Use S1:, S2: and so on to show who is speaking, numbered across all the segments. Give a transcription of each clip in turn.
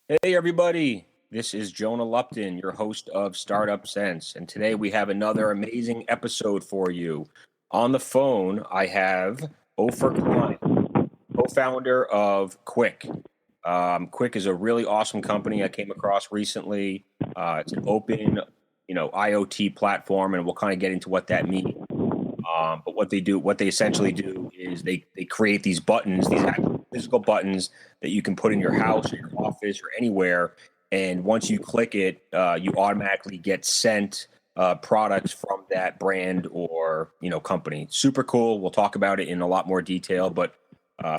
S1: Hey, everybody. This is Jonah Lupton, your host of Startup Sense. And today we have another amazing episode for you. On the phone, I have Ofer Klein, co founder of Kwik. Kwik is a really awesome company I came across recently. It's an open, IoT platform, and we'll kind of get into what that means. But what they essentially do is they create these buttons, these actual physical buttons that you can put in your house or your office or anywhere. And once you click it, you automatically get sent products from that brand or company. Super cool. We'll talk about it in a lot more detail. But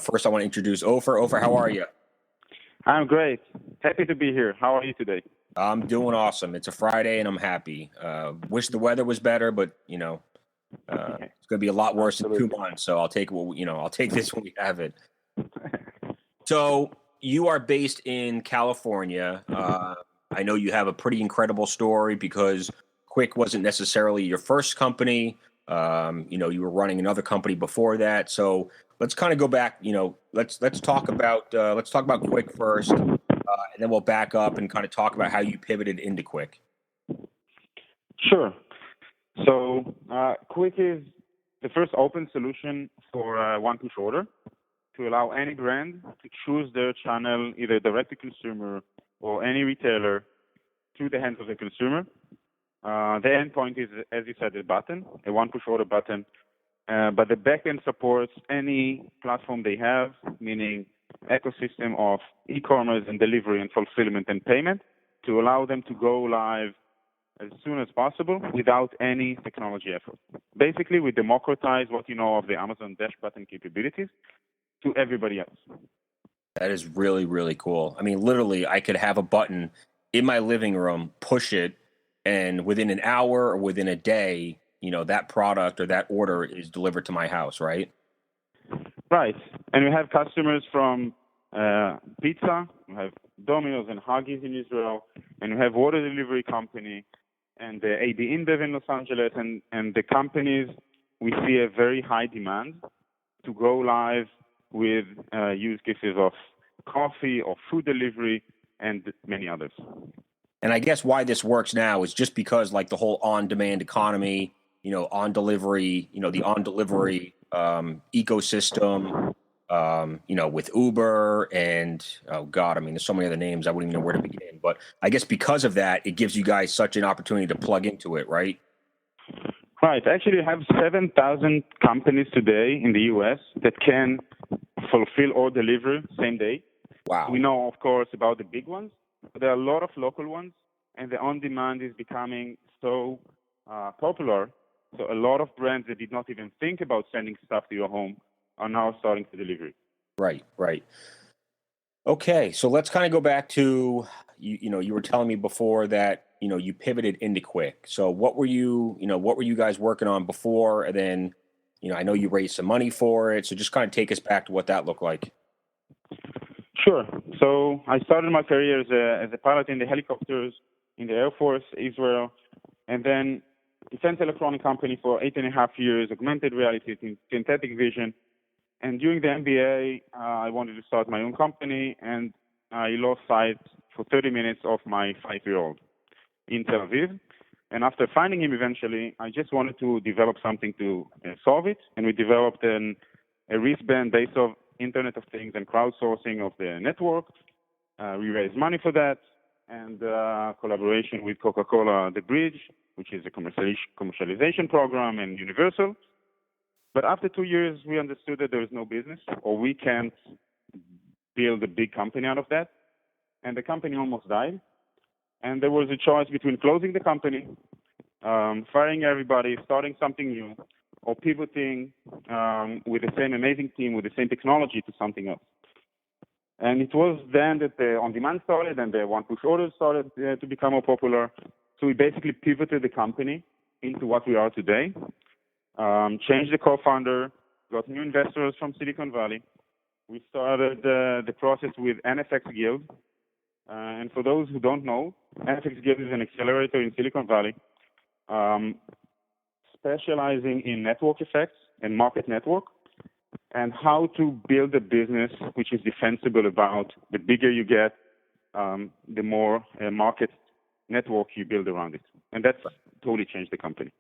S1: first, I want to introduce Ofer. Ofer, how are you?
S2: I'm great. Happy to be here. How are you today?
S1: I'm doing awesome. It's a Friday, and I'm happy. Wish the weather was better, but it's going to be a lot worse in
S2: Absolutely.
S1: 2 months. So I'll take this when we have it. So you are based in California. I know you have a pretty incredible story because Kwik wasn't necessarily your first company. You were running another company before that. So let's kind of go back. Let's talk about Kwik first, and then we'll back up and kind of talk about how you pivoted into Kwik.
S2: Sure. So, Kwik is the first open solution for one push order to allow any brand to choose their channel, either direct to consumer or any retailer, through the hands of the consumer. The endpoint is, as you said, a button, a one push order button. But the backend supports any platform they have, meaning ecosystem of e-commerce and delivery and fulfillment and payment, to allow them to go live as soon as possible without any technology effort. Basically, we democratize what you know of the Amazon Dash button capabilities to everybody else.
S1: That is really, really cool. I mean, literally, I could have a button in my living room, push it, and within an hour or within a day, that product or that order is delivered to my house, right?
S2: Right. And we have customers from pizza, we have Domino's and Huggies in Israel, and we have water delivery company and the AB InBev in Los Angeles, and the companies, we see a very high demand to go live with use cases of coffee or food delivery and many others.
S1: And I guess why this works now is just because like the whole on-demand economy, on delivery, the on-delivery ecosystem, with Uber and, oh God, I mean, there's so many other names, I wouldn't even know where to begin. But I guess because of that, it gives you guys such an opportunity to plug into it, right?
S2: Right. Actually, we have 7,000 companies today in the U.S. that can fulfill or deliver same day.
S1: Wow.
S2: We know, of course, about the big ones, but there are a lot of local ones, and the on-demand is becoming so popular. So a lot of brands that did not even think about sending stuff to your home are now starting to deliver it.
S1: Right. Okay, so let's kind of go back to you were telling me before that you pivoted into Kwik. So what were you guys working on before, and then I know you raised some money for it. So just kind of take us back to what that looked like.
S2: Sure. So I started my career as a pilot in the helicopters in the Air Force, Israel, and then defense electronic company for 8.5 years, augmented reality, synthetic vision. And during the MBA, I wanted to start my own company, and I lost sight for 30 minutes of my 5-year-old in Tel Aviv. And after finding him eventually, I just wanted to develop something to solve it. And we developed a wristband based on Internet of Things and crowdsourcing of the network. We raised money for that, and collaboration with Coca-Cola, The Bridge, which is a commercialization program, and Universal. But after 2 years, we understood that there is no business, or we can't build a big company out of that. And the company almost died. And there was a choice between closing the company, firing everybody, starting something new, or pivoting with the same amazing team, with the same technology to something else. And it was then that the on-demand started and the one-push orders started to become more popular. So we basically pivoted the company into what we are today. Changed the co-founder, got new investors from Silicon Valley. We started the process with NFX Guild. And for those who don't know, NFX Guild is an accelerator in Silicon Valley, specializing in network effects and market network, and how to build a business which is defensible about the bigger you get, the more market network you build around it. And that's totally changed the company.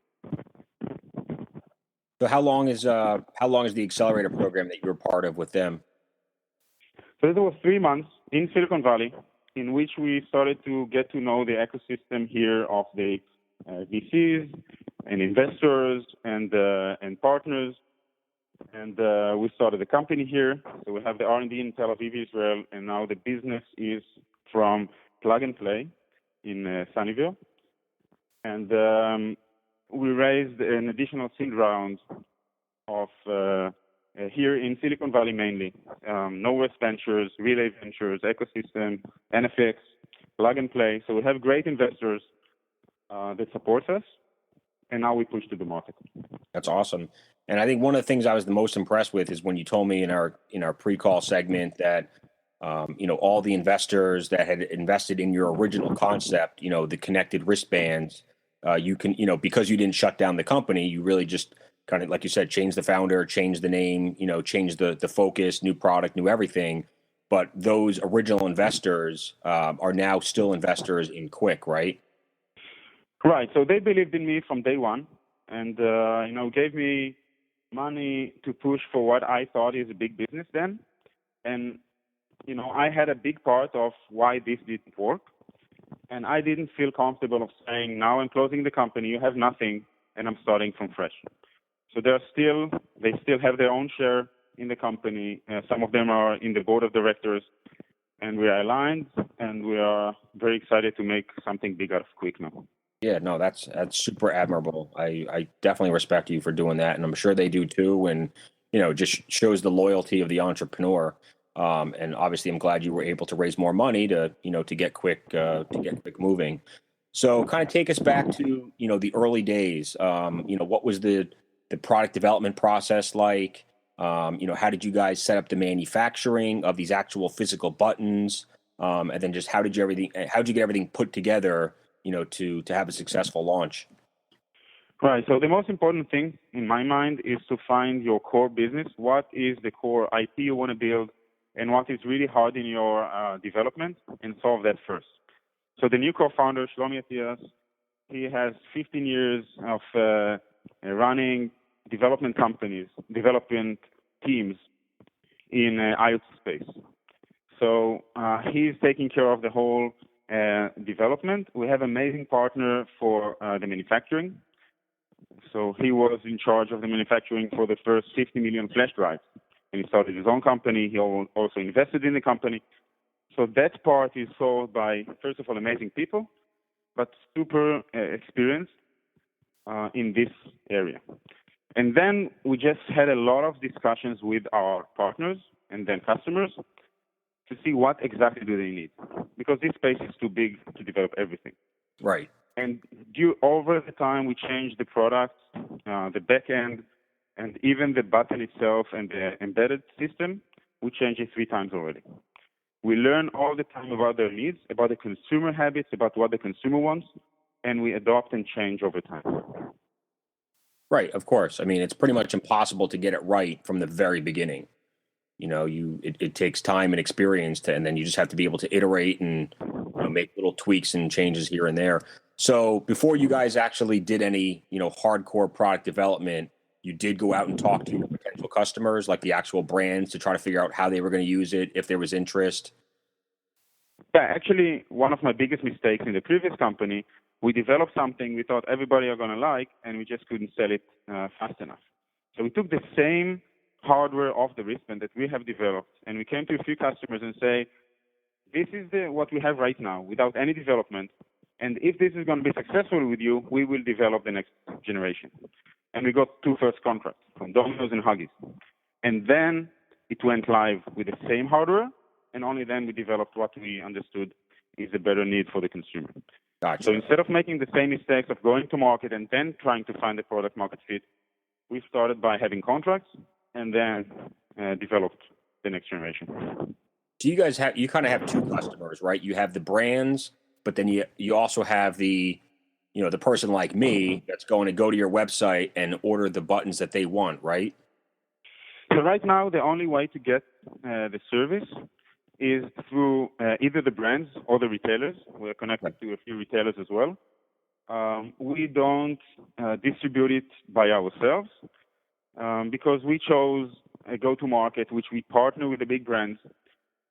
S1: So how long is the accelerator program that you were part of with them?
S2: So it was 3 months in Silicon Valley, in which we started to get to know the ecosystem here of the VCs and investors and partners. And we started the company here. So we have the R&D in Tel Aviv, Israel, and now the business is from Plug and Play in Sunnyvale. And we raised an additional seed round of here in Silicon Valley mainly. No-Risk Ventures, Relay Ventures, Ecosystem, NFX, Plug and Play. So we have great investors that support us, and now we push to the market.
S1: That's awesome. And I think one of the things I was the most impressed with is when you told me in our pre-call segment that all the investors that had invested in your original concept, the connected wristbands, you can, because you didn't shut down the company, you really just kind of, like you said, change the founder, change the name, change the focus, new product, new everything. But those original investors are now still investors in Kwik, right?
S2: Right. So they believed in me from day one, and gave me money to push for what I thought is a big business then. And I had a big part of why this didn't work, and I didn't feel comfortable of saying, now I'm closing the company, you have nothing, and I'm starting from fresh. So they still have their own share in the company. Some of them are in the board of directors, and we are aligned, and we are very excited to make something big out of Kwik now.
S1: Yeah, no, that's super admirable. I definitely respect you for doing that, and I'm sure they do too. And just shows the loyalty of the entrepreneur. And obviously, I'm glad you were able to raise more money to get Kwik moving. So, kind of take us back to the early days. What was the product development process like? How did you guys set up the manufacturing of these actual physical buttons? And then just how did you get everything put together? To have a successful launch?
S2: Right. So the most important thing in my mind is to find your core business. What is the core IP you want to build, and what is really hard in your development, and solve that first. So the new co-founder, Shlomi Atias, he has 15 years of running development companies, development teams in IoT space. So he's taking care of the whole development. We have an amazing partner for the manufacturing. So he was in charge of the manufacturing for the first 50 million flash drives. And he started his own company. He also invested in the company. So that part is solved by, first of all, amazing people, but super experienced in this area. And then we just had a lot of discussions with our partners and then customers to see what exactly do they need, because this space is too big to develop everything.
S1: Right.
S2: And over the time, we changed the product, the back end, and even the button itself and the embedded system. We changed it 3 times already. We learn all the time about their needs, about the consumer habits, about what the consumer wants, and we adopt and change over time.
S1: Right. Of course. I mean, it's pretty much impossible to get it right from the very beginning. It takes time and experience and then you just have to be able to iterate and make little tweaks and changes here and there. So before you guys actually did any, hardcore product development, you did go out and talk to your potential customers, like the actual brands, to try to figure out how they were going to use it, if there was interest.
S2: Yeah, actually, one of my biggest mistakes in the previous company, we developed something we thought everybody are going to like, and we just couldn't sell it fast enough. So we took the same hardware of the wristband that we have developed, and we came to a few customers and say, this is what we have right now without any development, and if this is going to be successful with you, we will develop the next generation. And we got 2 first contracts from Domino's and Huggies. And then it went live with the same hardware, and only then we developed what we understood is a better need for the consumer.
S1: Gotcha.
S2: So instead of making the same mistakes of going to market and then trying to find the product market fit, we started by having contracts and then developed the next generation.
S1: So you kind of have 2 customers, right? You have the brands, but then you also have the person like me that's going to go to your website and order the buttons that they want, right?
S2: So right now, the only way to get the service is through either the brands or the retailers. We're connected to a few retailers as well. We don't distribute it by ourselves because we chose a go-to-market, which we partner with the big brands,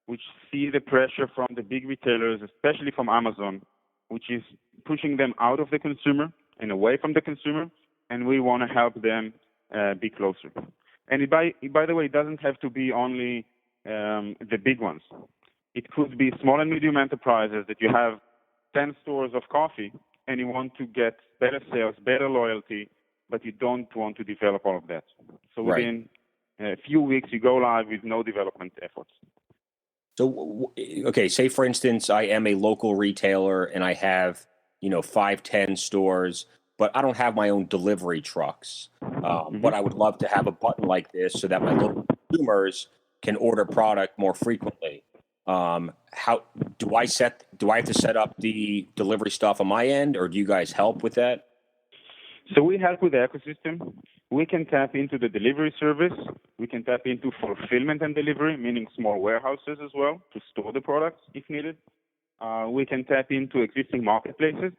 S2: which see the pressure from the big retailers, especially from Amazon, which is pushing them out of the consumer and away from the consumer, and we want to help them be closer. And by the way, it doesn't have to be only the big ones. It could be small and medium enterprises that you have 10 stores of coffee and you want to get better sales, better loyalty, but you don't want to develop all of that. So within a few weeks, you go live with no development efforts.
S1: So, okay, say for instance, I am a local retailer and I have, 5, 10 stores, but I don't have my own delivery trucks. But I would love to have a button like this so that my local consumers can order product more frequently. How do I have to set up the delivery stuff on my end, or do you guys help with that?
S2: So we help with the ecosystem. We can tap into the delivery service. We can tap into fulfillment and delivery, meaning small warehouses as well, to store the products if needed. We can tap into existing marketplaces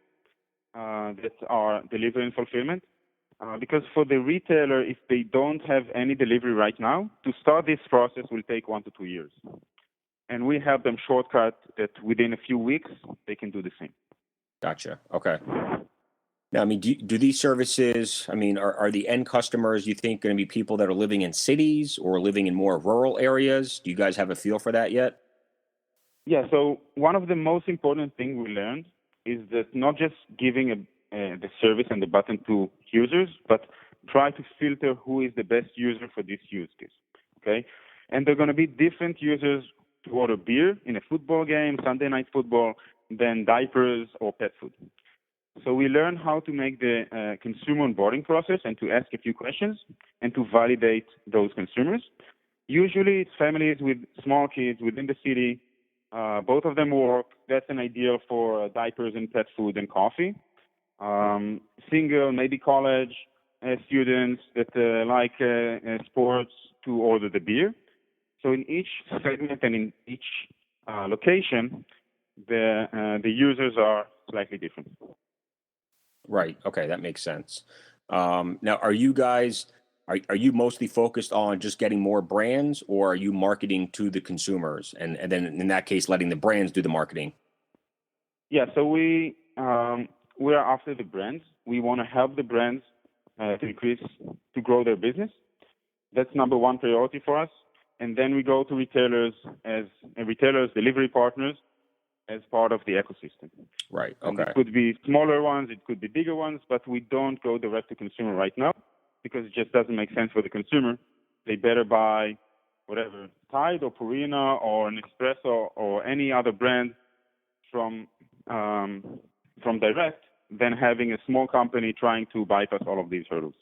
S2: that are delivery and fulfillment. Because for the retailer, if they don't have any delivery right now, to start this process will take 1 to 2 years. And we help them shortcut that within a few weeks, they can do the same.
S1: Gotcha. Okay. Now, I mean, do these services, are the end customers, you think, going to be people that are living in cities or living in more rural areas? Do you guys have a feel for that yet?
S2: Yeah, so one of the most important things we learned is that not just giving the service and the button to users, but try to filter who is the best user for this use case, okay? And there are going to be different users to order beer in a football game, Sunday night football, than diapers or pet food. So we learn how to make the consumer onboarding process and to ask a few questions and to validate those consumers. Usually it's families with small kids within the city. Both of them work. That's an ideal for diapers and pet food and coffee. Single, maybe college students that like sports to order the beer. So in each segment and in each location, the users are slightly different.
S1: Right. Okay, that makes sense. Now, are you guys are you mostly focused on just getting more brands, or are you marketing to the consumers, and then in that case, letting the brands do the marketing?
S2: Yeah. So we are after the brands. We want to help the brands to grow their business. That's number one priority for us. And then we go to retailers as delivery partners as part of the ecosystem.
S1: Right. Okay.
S2: And it could be smaller ones, it could be bigger ones, but we don't go direct to consumer right now because it just doesn't make sense for the consumer. They better buy whatever, Tide or Purina or Nespresso or any other brand from direct than having a small company trying to bypass all of these hurdles.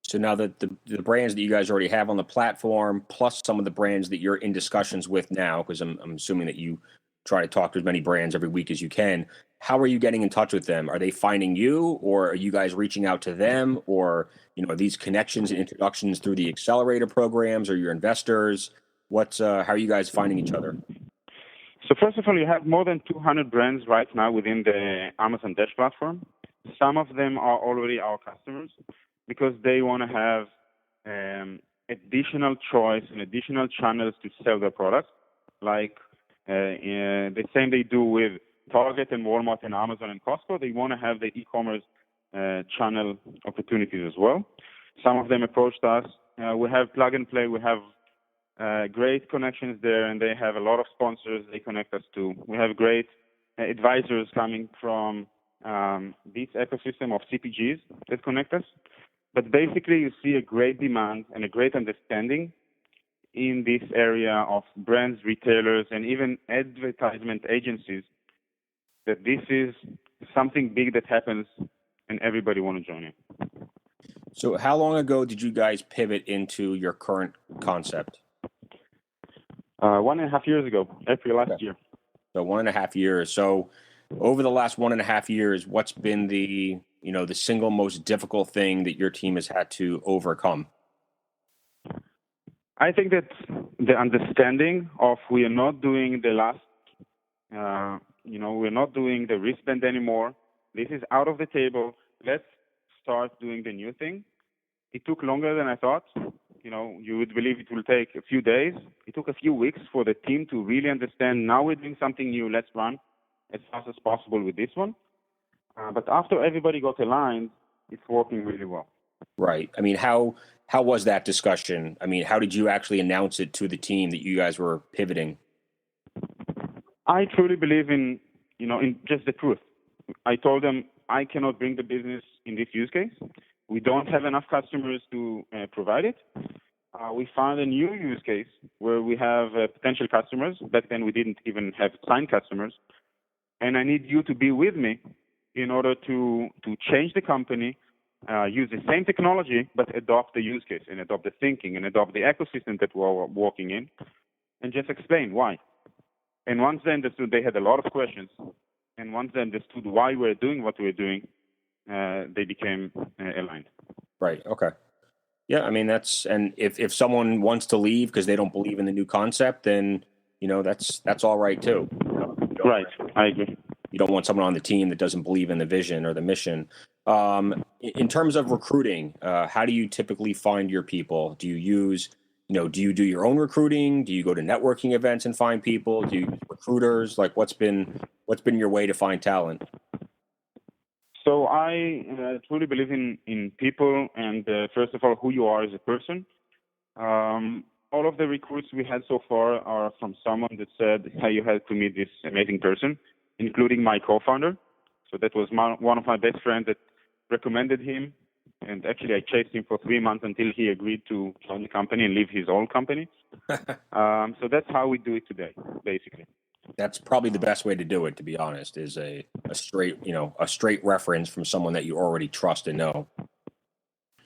S1: So now that the brands that you guys already have on the platform, plus some of the brands that you're in discussions with now, because I'm assuming that you try to talk to as many brands every week as you can, how are you getting in touch with them? Are they finding you, or are you guys reaching out to them, or are these connections and introductions through the accelerator programs or your investors? How are you guys finding each other?
S2: So first of all, you have more than 200 brands right now within the Amazon Dash platform. Some of them are already our customers because they want to have additional choice and additional channels to sell their products, like the same they do with Target and Walmart and Amazon and Costco. They want to have the e-commerce channel opportunities as well. Some of them approached us. We have Plug and Play. We have great connections there, and they have a lot of sponsors they connect us to. We have great advisors coming from this ecosystem of CPGs that connect us. But basically, you see a great demand and a great understanding in this area of brands, retailers, and even advertisement agencies that this is something big that happens and everybody want to join in.
S1: So how long ago did you guys pivot into your current concept?
S2: 1.5 years ago, April last year.
S1: So 1.5 years. So over the last 1.5 years, what's been the single most difficult thing that your team has had to overcome?
S2: I think that the understanding of we are not doing the last, we're not doing the wristband anymore. This is out of the table. Let's start doing the new thing. It took longer than I thought. You would believe it will take a few days. It took a few weeks for the team to really understand, now we're doing something new, let's run as fast as possible with this one. But after everybody got aligned, it's working really well.
S1: Right. I mean, how was that discussion? I mean, how did you actually announce it to the team that you guys were pivoting?
S2: I truly believe in just the truth. I told them I cannot bring the business in this use case. We don't have enough customers to provide it. We found a new use case where we have potential customers. Back then, we didn't even have signed customers. And I need you to be with me in order to change the company, use the same technology, but adopt the use case and adopt the thinking and adopt the ecosystem that we're working in, and just explain why. And once they understood, they had a lot of questions. And once they understood why we're doing what we're doing, they became aligned.
S1: Right. Okay. Yeah. I mean, and if someone wants to leave because they don't believe in the new concept, then, that's all right too.
S2: Right. I agree.
S1: You don't want someone on the team that doesn't believe in the vision or the mission. In terms of recruiting, how do you typically find your people? Do you do your own recruiting? Do you go to networking events and find people? Do you use recruiters? Like what's been your way to find talent?
S2: So I truly believe in people and first of all, who you are as a person. All of the recruits we had so far are from someone that said, hey, you had to meet this amazing person, including my co-founder. So that was one of my best friends that recommended him. And actually, I chased him for 3 months until he agreed to join the company and leave his old company. So that's how we do it today, basically.
S1: That's probably the best way to do it, to be honest, is a straight reference from someone that you already trust and know.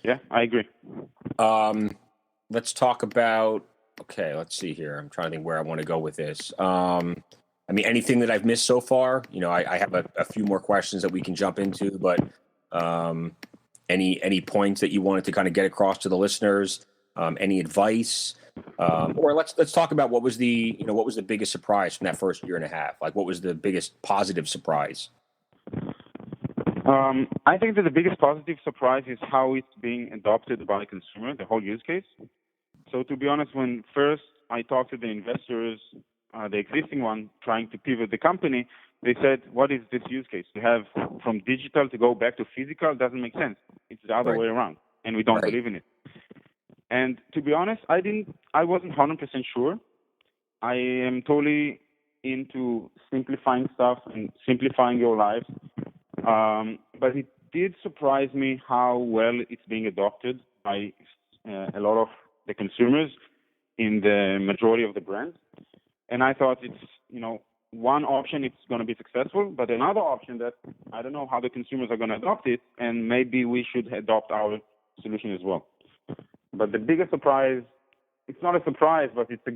S2: Yeah, I agree.
S1: Let's talk about, let's see here. I'm trying to think where I want to go with this. I mean, anything that I've missed so far, I have a few more questions that we can jump into, but any points that you wanted to kind of get across to the listeners, any advice? Or let's talk about what was the biggest surprise from that first year and a half? Like, what was the biggest positive surprise?
S2: I think that the biggest positive surprise is how it's being adopted by the consumer, the whole use case. So to be honest, when first I talked to the investors, the existing one trying to pivot the company, they said, what is this use case? To have from digital to go back to physical doesn't make sense. It's the other way around, and we don't believe in it. And to be honest, I wasn't 100% sure. I am totally into simplifying stuff and simplifying your life. But it did surprise me how well it's being adopted by a lot of the consumers in the majority of the brands. And I thought it's, one option it's going to be successful, but another option that I don't know how the consumers are going to adopt it, and maybe we should adopt our solution as well. But the biggest surprise, it's not a surprise, but it's a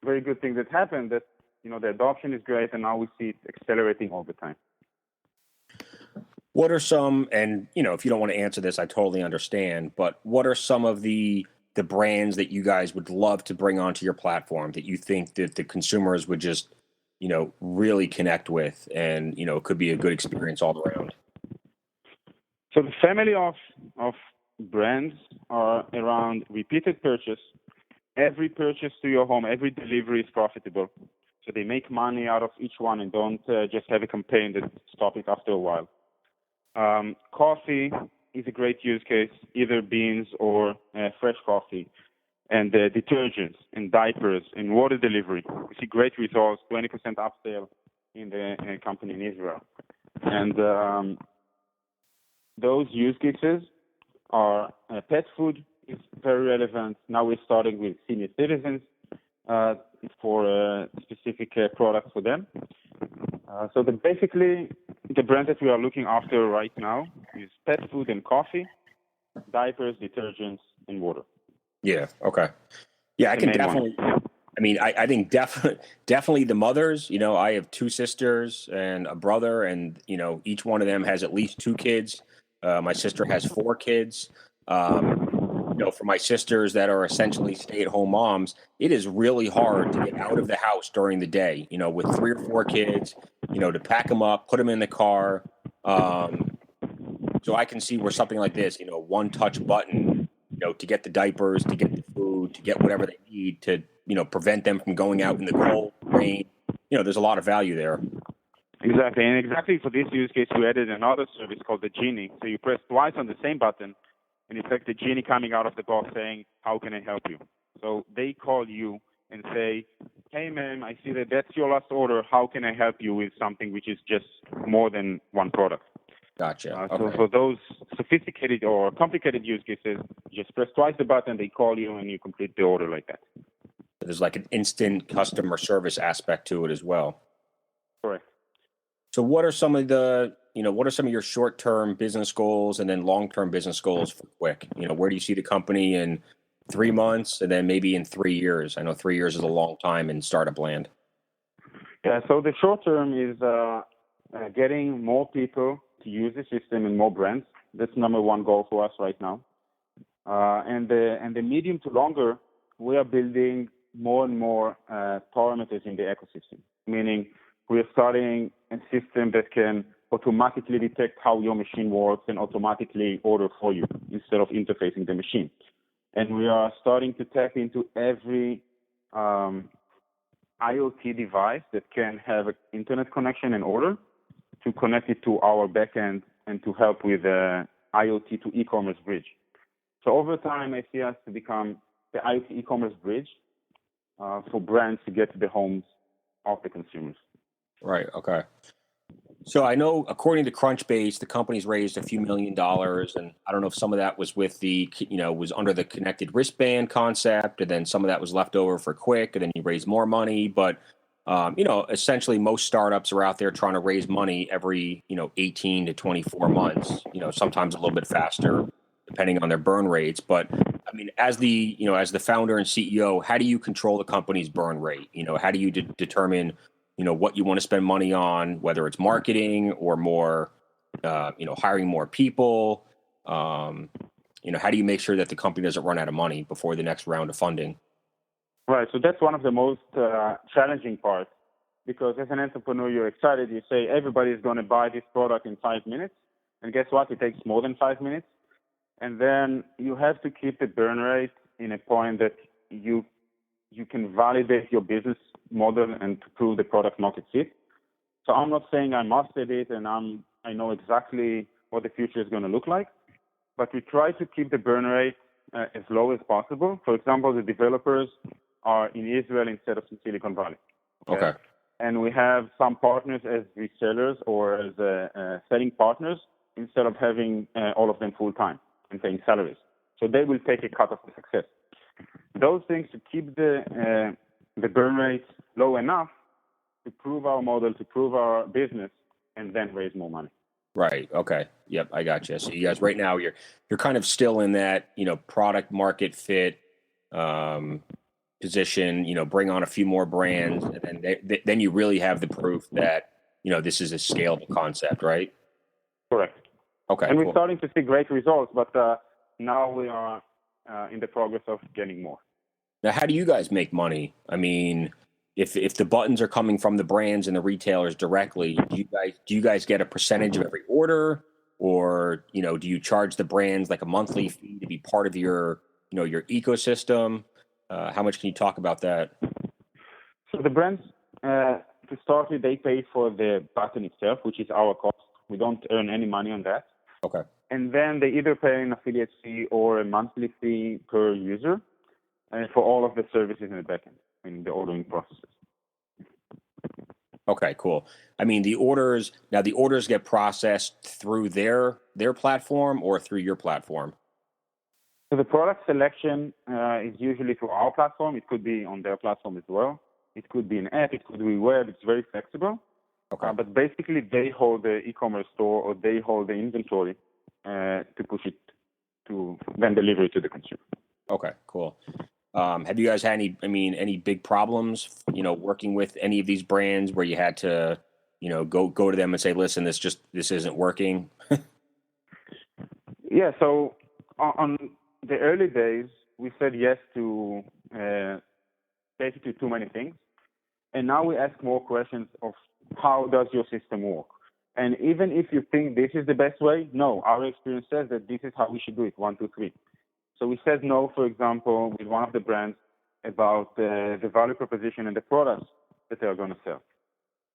S2: very good thing that happened, that, the adoption is great, and now we see it accelerating all the time.
S1: What are some, and, if you don't want to answer this, I totally understand, but what are some of the brands that you guys would love to bring onto your platform that you think that the consumers would just, really connect with and, could be a good experience all around?
S2: So the family of brands are around repeated purchase. Every purchase to your home, every delivery is profitable. So they make money out of each one and don't just have a campaign that stops it after a while. Coffee is a great use case, either beans or fresh coffee. And detergents and diapers and water delivery. We see great results, 20% upsale in the company in Israel. And those use cases are pet food is very relevant. Now we're starting with senior citizens for specific products for them. So basically, the brand that we are looking after right now is pet food and coffee, diapers, detergents, and water.
S1: Yeah. Okay. Yeah, I can definitely. I mean, I think definitely the mothers. I have 2 sisters and a brother, and each one of them has at least 2 kids. My sister has 4 kids. for my sisters that are essentially stay-at-home moms, it is really hard to get out of the house during the day, with 3 or 4 kids, to pack them up, put them in the car. So I can see where something like this, one touch button, to get the diapers, to get the food, to get whatever they need to, prevent them from going out in the cold, rain. There's a lot of value there.
S2: Exactly. And exactly for this use case, we added another service called the Genie. So you press twice on the same button, and it's like the Genie coming out of the box saying, how can I help you? So they call you and say, hey, ma'am, I see that that's your last order. How can I help you with something which is just more than one product?
S1: Gotcha. Okay.
S2: So for those sophisticated or complicated use cases, just press twice the button, they call you, and you complete the order like that.
S1: There's like an instant customer service aspect to it as well.
S2: Correct.
S1: So what are some of your short-term business goals and then long-term business goals for Kwik? Where do you see the company in 3 months and then maybe in 3 years? I know 3 years is a long time in startup land.
S2: Yeah, so the short term is getting more people to use the system and more brands. That's number one goal for us right now. And the medium to longer, we are building more and more parameters in the ecosystem, meaning we are starting a system that can automatically detect how your machine works and automatically order for you instead of interfacing the machine. And we are starting to tap into every IoT device that can have an internet connection and order to connect it to our backend and to help with the IoT to e-commerce bridge. So over time, I see us to become the IoT e-commerce bridge for brands to get to the homes of the consumers.
S1: Right. Okay. So I know, according to Crunchbase, the company's raised a few $1 million, and I don't know if some of that was with was under the connected wristband concept, and then some of that was left over for Kwik, and then you raised more money. But essentially, most startups are out there trying to raise money every 18 to 24 months. Sometimes a little bit faster, depending on their burn rates. But I mean, as the founder and CEO, how do you control the company's burn rate? How do you determine what you want to spend money on, whether it's marketing or more, hiring more people? How do you make sure that the company doesn't run out of money before the next round of funding?
S2: Right. So that's one of the most challenging parts, because as an entrepreneur, you're excited. You say everybody's going to buy this product in 5 minutes. And guess what? It takes more than 5 minutes. And then you have to keep the burn rate in a point that you can validate your business model and to prove the product market fit. So I'm not saying I mastered it and I know exactly what the future is going to look like, but we try to keep the burn rate as low as possible. For example, the developers are in Israel instead of in Silicon Valley.
S1: Okay.
S2: And we have some partners as resellers or as selling partners instead of having all of them full time and paying salaries. So they will take a cut of the success. Those things to keep the burn rate low enough to prove our model, to prove our business, and then raise more money.
S1: Right. Okay. Yep. I got you. So you guys, right now, you're kind of still in that product market fit position. Bring on a few more brands, and then you really have the proof that this is a scalable concept, right?
S2: Correct.
S1: Okay.
S2: And
S1: cool.
S2: we're starting to see great results, but now we are in the progress of getting more.
S1: Now, how do you guys make money? I mean, if the buttons are coming from the brands and the retailers directly, do you guys get a percentage of every order, or do you charge the brands like a monthly fee to be part of your your ecosystem? How much can you talk about that?
S2: So the brands, to start with, they pay for the button itself, which is our cost. We don't earn any money on that.
S1: Okay.
S2: And then they either pay an affiliate fee or a monthly fee per user for all of the services in the backend, in the ordering processes.
S1: Okay, cool. I mean, the orders get processed through their platform or through your platform?
S2: So the product selection is usually through our platform. It could be on their platform as well. It could be an app. It could be web. It's very flexible.
S1: Okay.
S2: But basically, they hold the e-commerce store or they hold the inventory to push it to then deliver it to the consumer. Okay,
S1: cool. Have you guys had any big problems, working with any of these brands where you had to, go to them and say, listen, this isn't working?
S2: Yeah. So on the early days, we said yes to basically too many things. And now we ask more questions of how does your system work? And even if you think this is the best way, no, our experience says that this is how we should do it, 1, 2, 3. So we said no, for example, with one of the brands about the value proposition and the products that they are going to sell.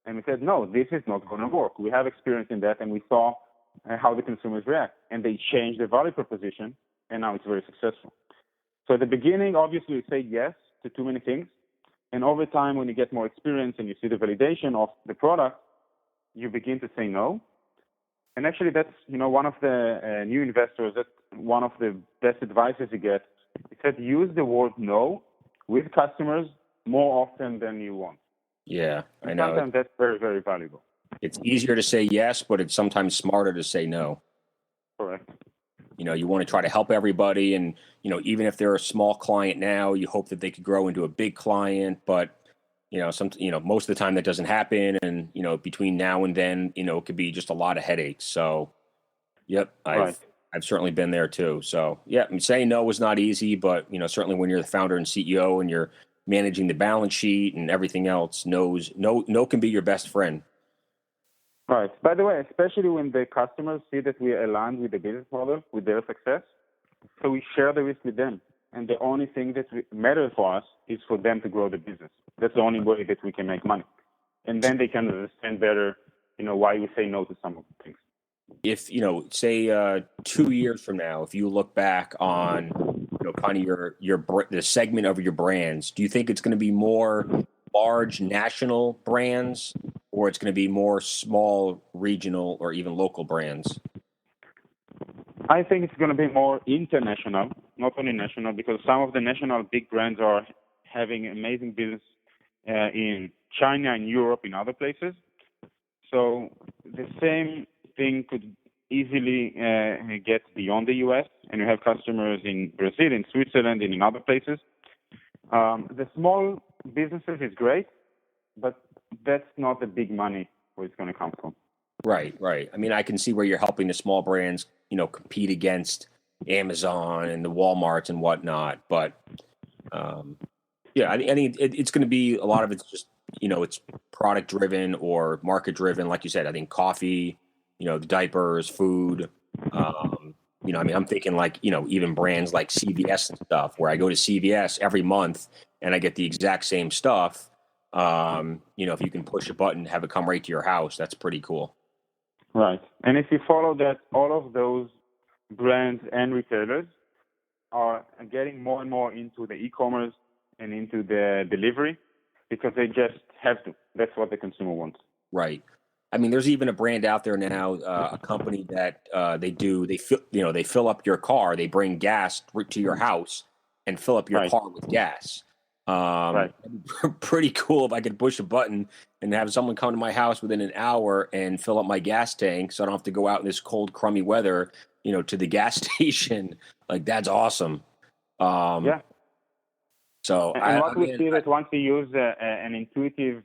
S2: And we said, no, this is not going to work. We have experience in that, and we saw how the consumers react. And they changed the value proposition, and now it's very successful. So at the beginning, obviously, we say yes to too many things. And over time, when you get more experience and you see the validation of the product, you begin to say no. And actually, that's one of the new investors, that's one of the best advices you get. He said, use the word no with customers more often than you want.
S1: Yeah,
S2: and
S1: I know.
S2: Sometimes that's very, very valuable.
S1: It's easier to say yes, but it's sometimes smarter to say no.
S2: Correct.
S1: You want to try to help everybody. And, even if they're a small client now, you hope that they could grow into a big client. But, most of the time that doesn't happen. And, between now and then, it could be just a lot of headaches. So, yep, I've certainly been there too. So, yeah, saying no was not easy. But, certainly when you're the founder and CEO and you're managing the balance sheet and everything else, no can be your best friend.
S2: Right. By the way, especially when the customers see that we are aligned with the business model, with their success, so we share the risk with them. And the only thing that matters for us is for them to grow the business. That's the only way that we can make money. And then they can understand better, why we say no to some of the things.
S1: If, say 2 years from now, if you look back on, kind of the segment of your brands, do you think it's going to be more large national brands, or it's going to be more small regional or even local brands?
S2: I think it's going to be more international, not only national, because some of the national big brands are having amazing business in China and Europe, in other places. So the same thing could easily get beyond the U.S., and you have customers in Brazil, in Switzerland, and in other places. The small businesses is great, but that's not the big money where it's going to come from.
S1: Right. I mean, I can see where you're helping the small brands, compete against Amazon and the Walmarts and whatnot. But yeah, I think it's going to be a lot of it's just, it's product driven or market driven. Like you said, I think coffee, the diapers, food. I'm thinking like, even brands like CVS and stuff, where I go to CVS every month and I get the exact same stuff. If you can push a button, have it come right to your house, that's pretty cool.
S2: Right. And if you follow that, all of those brands and retailers are getting more and more into the e-commerce and into the delivery because they just have to. That's what the consumer wants.
S1: Right. I mean, there's even a brand out there now, a company that they fill up your car. They bring gas to your house and fill up your car with gas. Pretty cool if I could push a button and have someone come to my house within an hour and fill up my gas tank, so I don't have to go out in this cold, crummy weather, to the gas station. Like, that's awesome. So
S2: we see that once you use an intuitive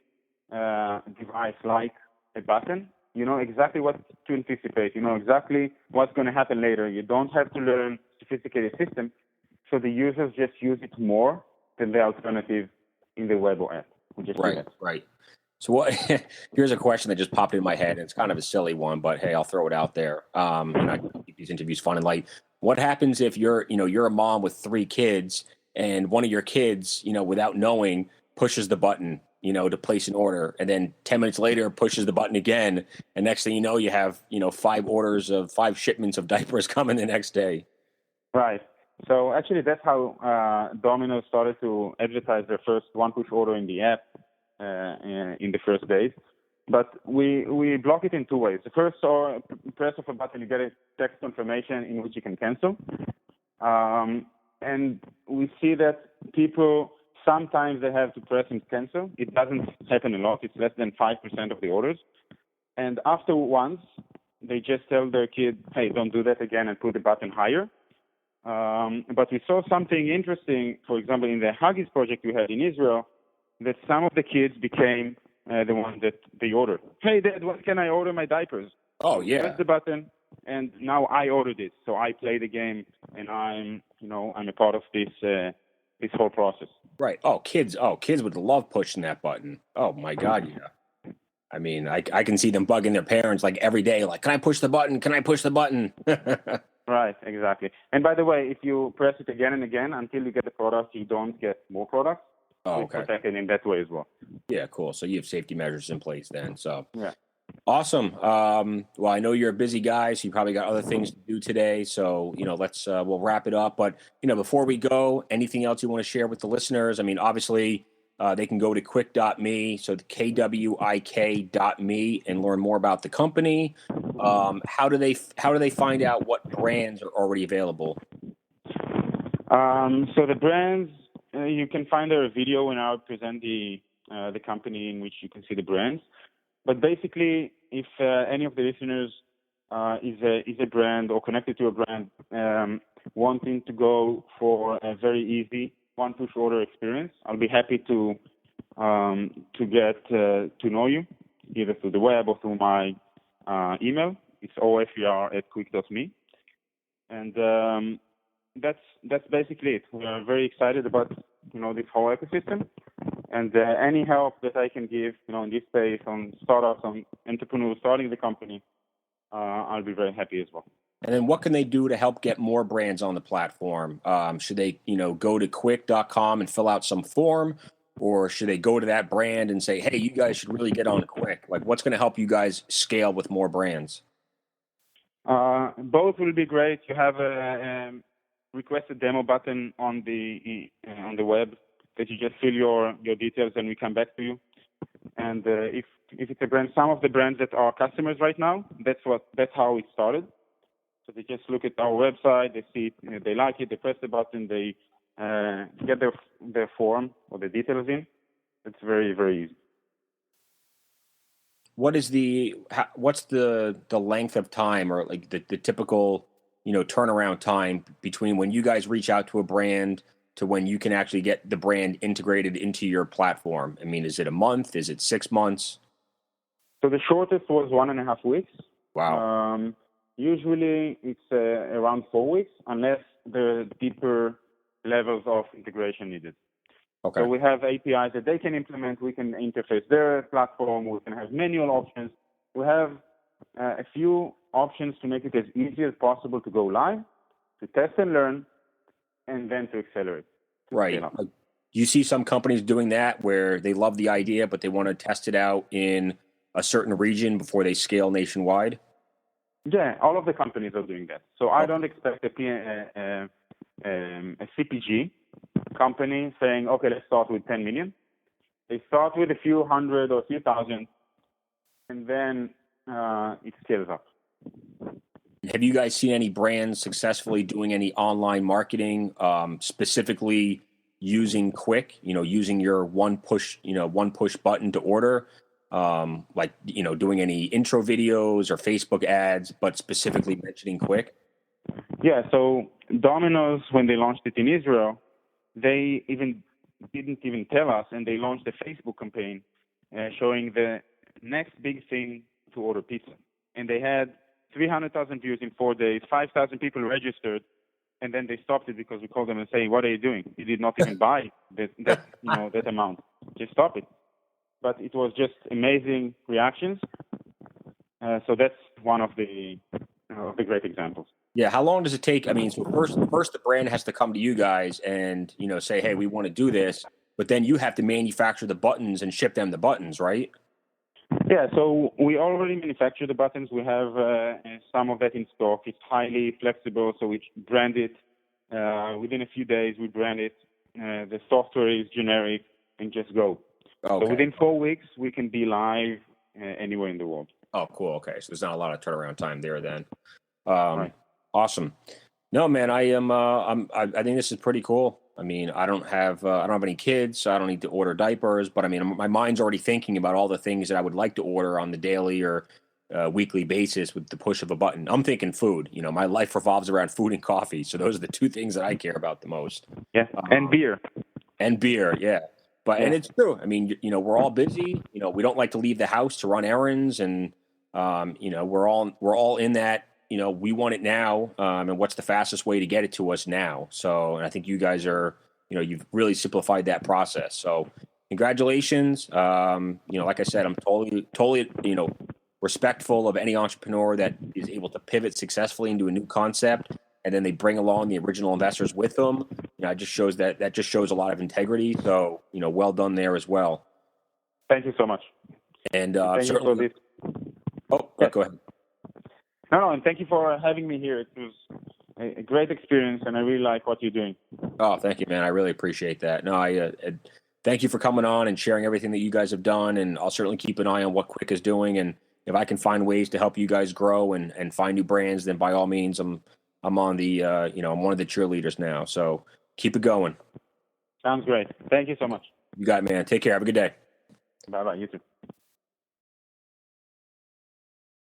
S2: device like a button, you know exactly what to anticipate. You know exactly what's going to happen later. You don't have to learn sophisticated system, so the users just use it more than the alternative in the web or app.
S1: Right. So here's a question that just popped in my head, and it's kind of a silly one, but hey, I'll throw it out there. And I keep these interviews fun and light. What happens if you're a mom with 3 kids, and one of your kids, without knowing, pushes the button, to place an order, and then 10 minutes later pushes the button again, and next thing you know, you have 5 shipments of diapers coming the next day.
S2: Right. So actually, that's how Domino's started to advertise their first one-push order in the app in the first days. But we block it in 2 ways. The first, or press of a button, you get a text confirmation in which you can cancel. And we see that people, sometimes they have to press and cancel. It doesn't happen a lot. It's less than 5% of the orders. And after once, they just tell their kid, hey, don't do that again, and put the button higher. But we saw something interesting, for example, in the Huggies project we had in Israel, that some of the kids became the ones that they ordered. Hey, Dad, when can I order my diapers?
S1: Oh, yeah.
S2: Press the button, and now I ordered it. So I play the game, and I'm a part of this whole process.
S1: Right. Oh, kids would love pushing that button. Oh my God, yeah. I mean, I can see them bugging their parents like every day, like, can I push the button? Can I push the button?
S2: Right, exactly. And by the way, if you press it again and again until you get the product, you don't get more products.
S1: Oh,
S2: So
S1: okay.
S2: it's protected in that way as well.
S1: Yeah, cool. So you have safety measures in place then. So
S2: Yeah.
S1: awesome. Well, I know you're a busy guy, so you probably got other things to do today. So, let's we'll wrap it up. But, before we go, anything else you want to share with the listeners? I mean, obviously, they can go to kwik.me, so the kwik.me, and learn more about the company. How do they find out what brands are already available?
S2: So the brands, you can find a video when I present the company in which you can see the brands. But basically, if any of the listeners is a brand or connected to a brand wanting to go for a very easy one push order experience, I'll be happy to get to know you either through the web or through my email. It's ofr@kwik.me, and that's basically it. We are very excited about this whole ecosystem, and any help that I can give in this space on startups, on entrepreneurs starting the company, I'll be very happy as well.
S1: And then what can they do to help get more brands on the platform? Should they, go to kwik.com and fill out some form, or should they go to that brand and say, hey, you guys should really get on Kwik? Like, what's going to help you guys scale with more brands?
S2: Both will be great. You have a request a demo button on the web that you just fill your details and we come back to you. And if it's a brand, some of the brands that are customers right now, that's how it started. So they just look at our website, they see it, they like it, they press the button, they get their form or the details in. It's very, very easy.
S1: What's the length of time, or like the typical turnaround time between when you guys reach out to a brand to when you can actually get the brand integrated into your platform? I mean, is it a month? Is it 6 months?
S2: So the shortest was 1.5 weeks.
S1: Wow.
S2: Usually it's around 4 weeks, unless there are deeper levels of integration needed.
S1: Okay.
S2: So we have APIs that they can implement. We can interface their platform. We can have manual options. We have a few options to make it as easy as possible to go live, to test and learn, and then to accelerate.
S1: Right. You see some companies doing that where they love the idea, but they want to test it out in a certain region before they scale nationwide?
S2: Yeah, all of the companies are doing that. So I don't expect a CPG company saying, okay, let's start with 10 million. They start with a few hundred or a few thousand, and then it scales up.
S1: Have you guys seen any brands successfully doing any online marketing, specifically using Kwik, using your one push button to order, doing any intro videos or Facebook ads, but specifically mentioning Kwik?
S2: Yeah, so Domino's, when they launched it in Israel, they didn't even tell us, and they launched a Facebook campaign showing the next big thing to order pizza. And they had 300,000 views in 4 days, 5,000 people registered, and then they stopped it because we called them and say, "What are you doing? You did not even buy that amount. Just stop it." But it was just amazing reactions. So that's one of the great examples.
S1: Yeah. How long does it take? I mean, so first the brand has to come to you guys and, say, hey, we want to do this, but then you have to manufacture the buttons and ship them the buttons, right?
S2: Yeah. So we already manufacture the buttons. We have some of that in stock. It's highly flexible. So we brand it within a few days. We brand it. The software is generic and just go.
S1: Okay.
S2: So within 4 weeks, we can be live anywhere in the world.
S1: Oh, cool. Okay. So there's not a lot of turnaround time there then.
S2: Right.
S1: Awesome. No, man, I think this is pretty cool. I mean, I don't have any kids, so I don't need to order diapers, but I mean, my mind's already thinking about all the things that I would like to order on the daily or weekly basis with the push of a button. I'm thinking food. My life revolves around food and coffee, so those are the two things that I care about the most.
S2: Yeah, and beer.
S1: And beer, yeah. But and it's true. I mean, we're all busy. We don't like to leave the house to run errands, and we're all in that we want it now, and what's the fastest way to get it to us now. So, and I think you guys are, you've really simplified that process. So congratulations. Like I said, I'm totally, respectful of any entrepreneur that is able to pivot successfully into a new concept, and then they bring along the original investors with them. It just shows that just shows a lot of integrity. So, well done there as well.
S2: Thank you so much.
S1: And
S2: thank you for this.
S1: Oh,
S2: yes.
S1: Go ahead.
S2: No, and thank you for having me here. It was a great experience, and I really like what you're doing.
S1: Oh, thank you, man. I really appreciate that. No, I thank you for coming on and sharing everything that you guys have done, and I'll certainly keep an eye on what Kwik is doing, and if I can find ways to help you guys grow and find new brands, then by all means, I'm on the I'm one of the cheerleaders now. So keep it going.
S2: Sounds great. Thank you so much.
S1: You got it, man. Take care. Have a good day.
S2: Bye-bye. You too.